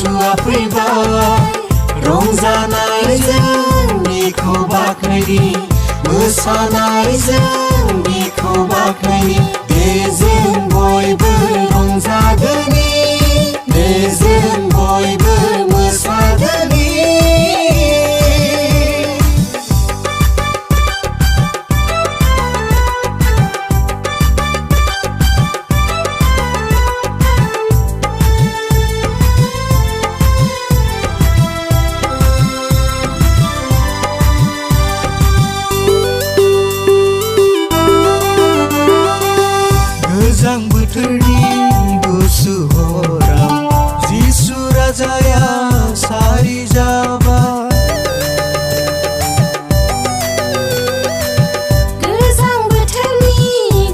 जिसुआ फैबाय रंजानायजों बिखौ बाख्नायनि मोसानायजों बिखौ बाख्नायनि दे जों बयबो रंजादोनि दे जों बयबो मोसादोनि गोजां बोथोरनि गुसु हराव जिसु राजाया सारि जाबाय गोजां बोथोरनि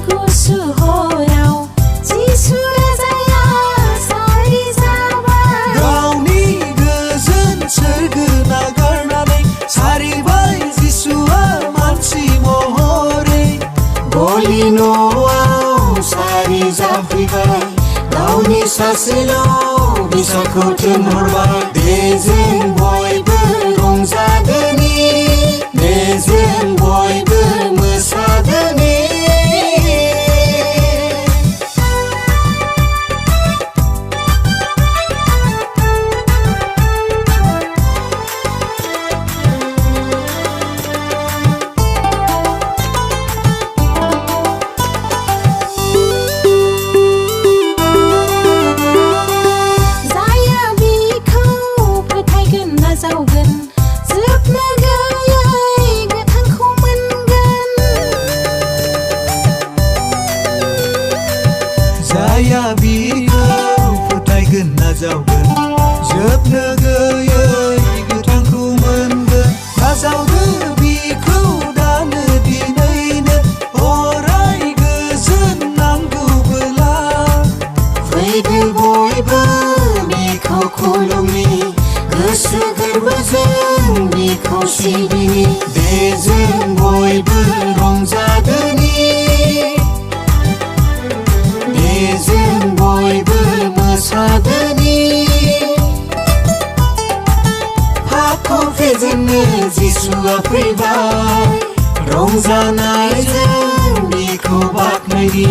गुसु हराव जिसु राजाया सारि जाबाय गावनि गोजोन सोरगो नागारनानै सारिबाय जिसुआ मानसि महरै गलि न'आव सारि जाफैबाय गावनि सासेल' बिसाखौ थिनहरबाय दे जों बयबो रंजादोनि दे जों बयबो मोसादोनि जाया बिखौ फोथायगोन नाजावगोन जोबनो गैयै गोथांखौ मोनगोन जाया बिखौ फोथायगोन नाजावगोन जोबनो गैयै गोथांखौ मोनगोन नाजावदो बिखौ दानो दिनैनो अराय गोजोन नांगौबोला फैदो बयबो बिखौ खुलुमनि गोसो गोरबोजों बिखौ सिबिनि दे जों बयबो रंजादोनि दे जों बयबो मोसादोनि पापखौ फेजेननो जिसुआ फैबाय रंजानायजों बिखौ बाख्नायनि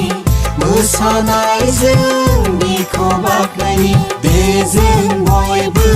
मोसानायजों बिखौ बाख्नायनि दे जों बयबो